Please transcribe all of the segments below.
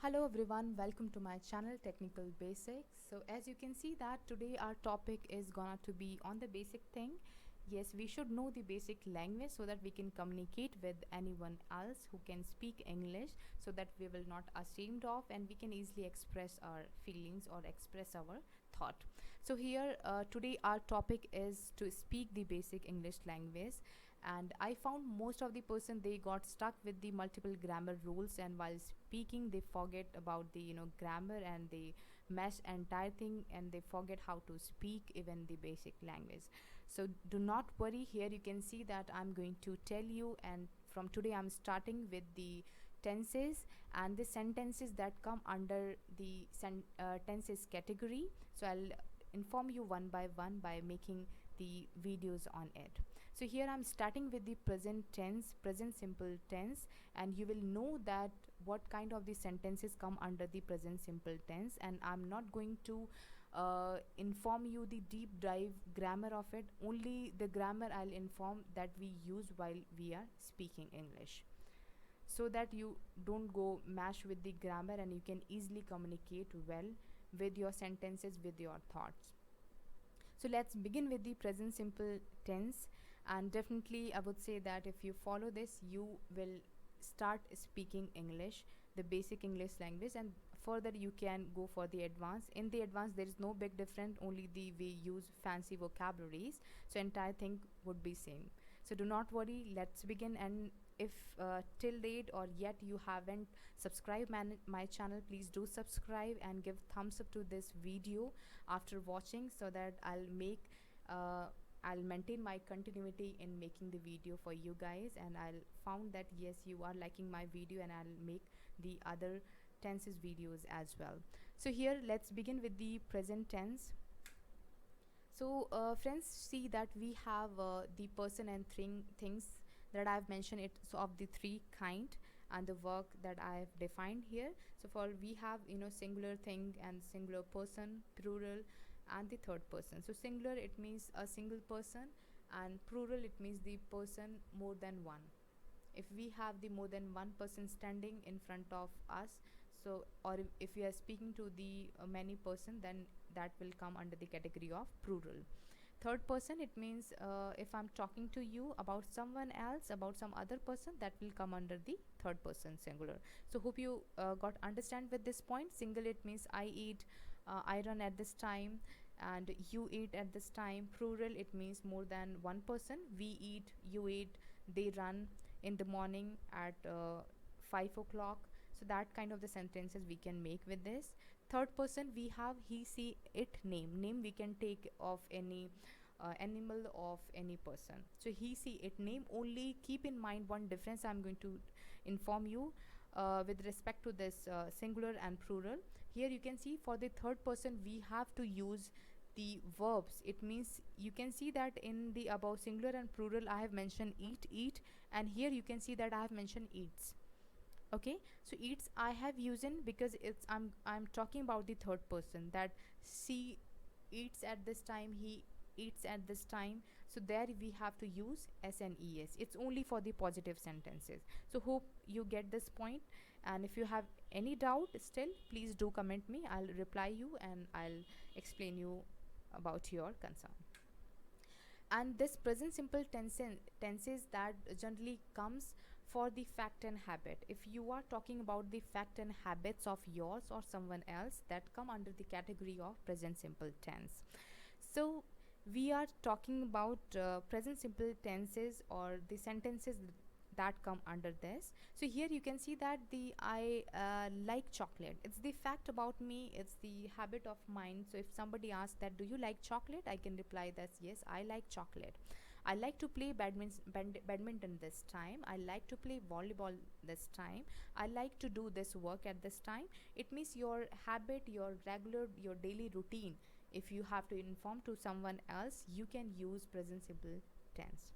Hello everyone, welcome to my channel Technical Basics. So as you can see that today our topic is gonna to be on the basic thing. Yes, we should know the basic language so that we can communicate with anyone else who can speak English, so that we will not ashamed of and we can easily express our feelings or express our thought. So here today our topic is to speak the basic English language, and I found most of the person they got stuck with the multiple grammar rules, and while speaking they forget about the grammar, and they mess entire thing and they forget how to speak even the basic language. So do not worry, here you can see that I'm going to tell you, and from today I'm starting with the tenses and the sentences that come under the tenses category. So I'll inform you one by one by making the videos on it. So here I'm starting with the present tense, present simple tense, and you will know that what kind of the sentences come under the present simple tense, and I'm not going to inform you the deep dive grammar of it. Only the grammar I'll inform that we use while we are speaking English, so that you don't go mash with the grammar and you can easily communicate well with your sentences, with your thoughts. So let's begin with the present simple tense, and definitely I would say that if you follow this you will start speaking English, the basic English language, and further you can go for the advanced. In the advanced there is no big difference, only the we use fancy vocabularies, so entire thing would be same. So do not worry, let's begin. And if till date or yet you haven't subscribed my channel, please do subscribe and give thumbs up to this video after watching, so that uh, I'll maintain my continuity in making the video for you guys, and I'll found that yes, you are liking my video, and I'll make the other tenses videos as well. So here let's begin with the present tense. So friends, see that we have the person and things that I've mentioned it, so of the three kind, and the work that I've defined here. So for we have singular thing and singular person, plural, and the third person. So singular it means a single person, and plural it means the person more than one. If we have the more than one person standing in front of us, so or if we are speaking to the many person, then that will come under the category of plural. Third person it means if I'm talking to you about someone else, about some other person, that will come under the third person singular. So hope you got understand with this point. Single it means I eat, I run at this time, and you eat at this time. Plural it means more than one person, we eat, you eat, they run in the morning at 5 o'clock. So that kind of the sentences we can make with this. Third person we have he, she, it, name we can take of any animal of any person. So he, she, it, name. Only keep in mind one difference I'm going to inform you with respect to this singular and plural. Here you can see for the third person we have to use the verbs. It means you can see that in the above singular and plural I have mentioned eat, and here you can see that I have mentioned eats. Okay, so eats I have used in because it's I'm talking about the third person, that she eats at this time, he eats at this time. So there we have to use SNES. It's only for the positive sentences. So hope you get this point, and if you have any doubt still, please do comment me, I'll reply you and I'll explain you about your concern. And this present simple tenses that generally comes for the fact and habit. If you are talking about the fact and habits of yours or someone else, that come under the category of present simple tense. So we are talking about present simple tenses or the sentences that come under this. So here you can see that the I like chocolate, it's the fact about me, it's the habit of mine. So if somebody asks that do you like chocolate, I can reply that yes, I like chocolate. I like to play badminton this time, I like to play volleyball this time, I like to do this work at this time. It means your habit, your regular, your daily routine. If you have to inform to someone else, you can use present simple tense.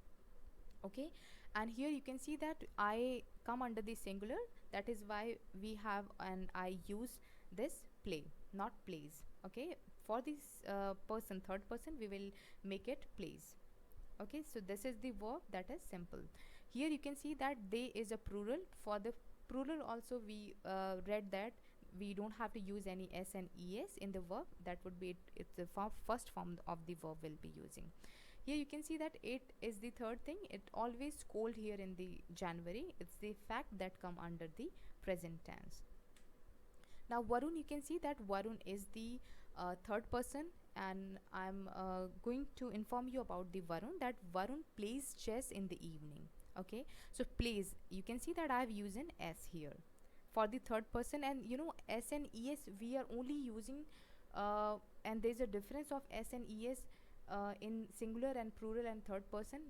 Okay, and here you can see that I come under the singular, that is why we have and I use this play, not plays. Okay, for this person, third person, we will make it plays. Okay, so this is the verb that is simple. Here you can see that they is a plural. For the plural also we read that we don't have to use any s and es in the verb. That would be it, it's the first form of the verb we'll be using. Here you can see that it is the third thing. It always cold here in the January. It's the fact that come under the present tense. Now Varun, you can see that Varun is the third person, and I'm going to inform you about the Varun, that Varun plays chess in the evening. Okay, so plays, you can see that I've used an s here for the third person, and you know s and es we are only using, and there's a difference of s and es in singular and plural and third person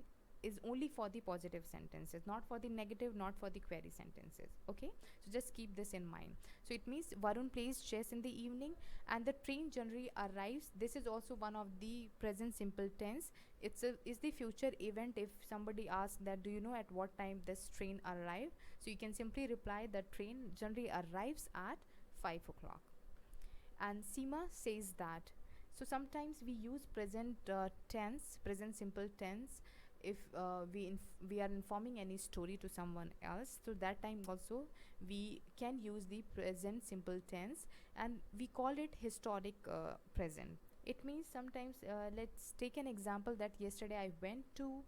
is only for the positive sentences, not for the negative, not for the query sentences. Okay, so just keep this in mind. So it means Varun plays chess in the evening, and the train generally arrives. This is also one of the present simple tense. It's a is the future event. If somebody asks that do you know at what time this train arrive, so you can simply reply the train generally arrives at 5 o'clock. And Seema says that. So sometimes we use present tense, present simple tense, if we are informing any story to someone else. So that time also we can use the present simple tense, and we call it historic present. It means sometimes, let's take an example that yesterday I went to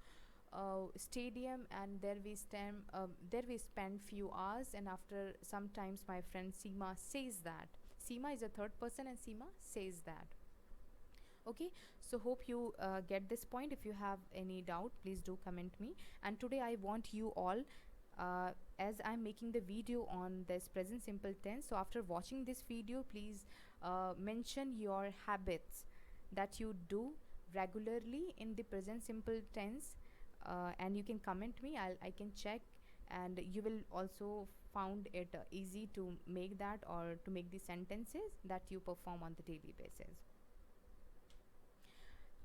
stadium, and there we spent few hours, and after sometimes my friend Seema says that. Seema is a third person, and Seema says that. Okay, so hope you get this point. If you have any doubt, please do comment me. And today I want you all, as I'm making the video on this present simple tense, so after watching this video, please mention your habits that you do regularly in the present simple tense, and you can comment me. I can check, and you will also found it easy to make that, or to make the sentences that you perform on the daily basis.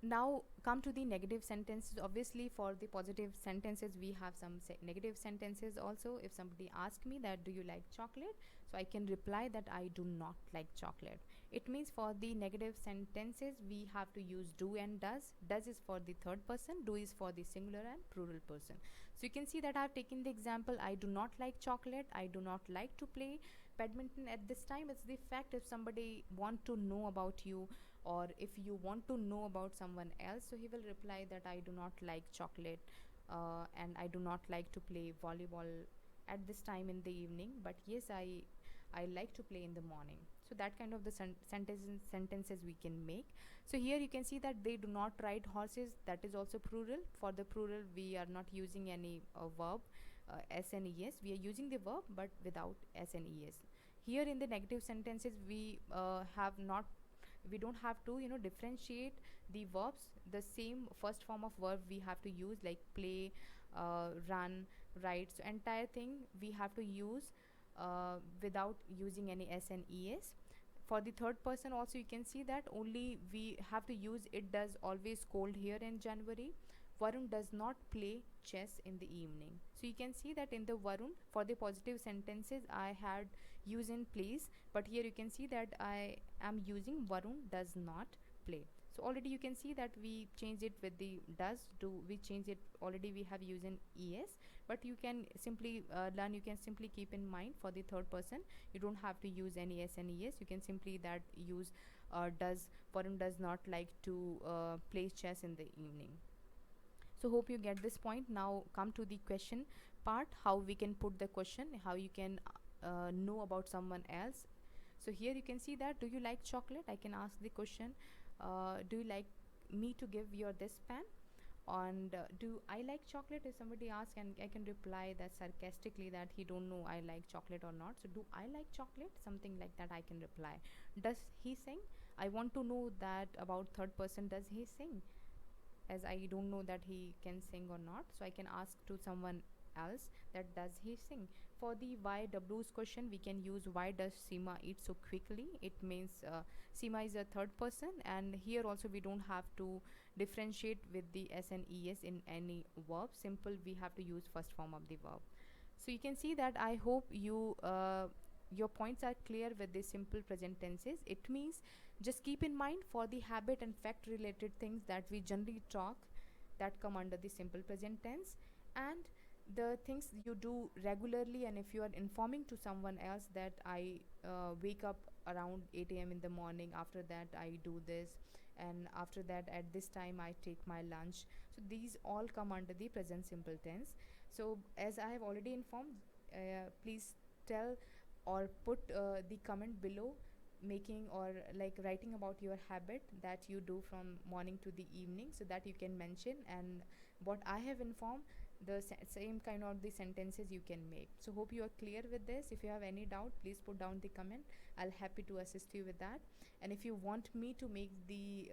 Now come to the negative sentences. Obviously for the positive sentences we have some negative sentences also. If somebody asks me that do you like chocolate, so I can reply that I do not like chocolate. It means for the negative sentences we have to use do and does. Does is for the third person, do is for the singular and plural person. So you can see that I have taken the example, I do not like chocolate, I do not like to play badminton at this time. It's the fact. If somebody want to know about you, or if you want to know about someone else, so he will reply that I do not like chocolate, and I do not like to play volleyball at this time in the evening, but yes, I like to play in the morning. So that kind of the sentences we can make. So here you can see that they do not ride horses. That is also plural. For the plural we are not using any verb, s and es. We are using the verb but without s and es. Here in the negative sentences we don't have to differentiate the verbs. The same first form of verb we have to use, like play, run, write. So entire thing we have to use without using any s and es. For the third person also you can see that only we have to use it does always cold here in January. Varun does not play chess in the evening. So you can see that in the Varun, for the positive sentences I had use in plays, but here you can see that I am using Varun does not play. So already you can see that we change it with the does, do we change it already, we have used in es. But you can simply learn, you can simply keep in mind for the third person you don't have to use any s and es. You can simply that use does. Varun does not like to play chess in the evening. So hope you get this point. Now come to the question part, how we can put the question, how you can know about someone else. So here you can see that do you like chocolate, I can ask the question, do you like me to give your this pen. And do I like chocolate, if somebody asks, and I can reply that sarcastically that he don't know I like chocolate or not. So do I like chocolate, something like that I can reply. Does he sing, I want to know that about third person, does he sing, as I don't know that he can sing or not. So I can ask to someone else that does he sing. For the why w's question we can use why does Seema eat so quickly. It means Seema is a third person, and here also we don't have to differentiate with the s and es in any verb. Simple, we have to use first form of the verb. So you can see that I hope you your points are clear with the simple present tenses. It means just keep in mind for the habit and fact related things that we generally talk, that come under the simple present tense. And the things you do regularly, and if you are informing to someone else that I wake up around 8 a.m. in the morning, after that I do this, and after that at this time I take my lunch. So these all come under the present simple tense. So as I have already informed, please tell or put the comment below, making or like writing about your habit that you do from morning to the evening, so that you can mention, and what I have informed, the same kind of the sentences you can make. So hope you are clear with this. If you have any doubt, please put down the comment. I'll happy to assist you with that. And if you want me to make the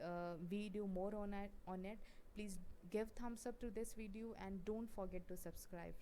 video more on it, please give thumbs up to this video and don't forget to subscribe.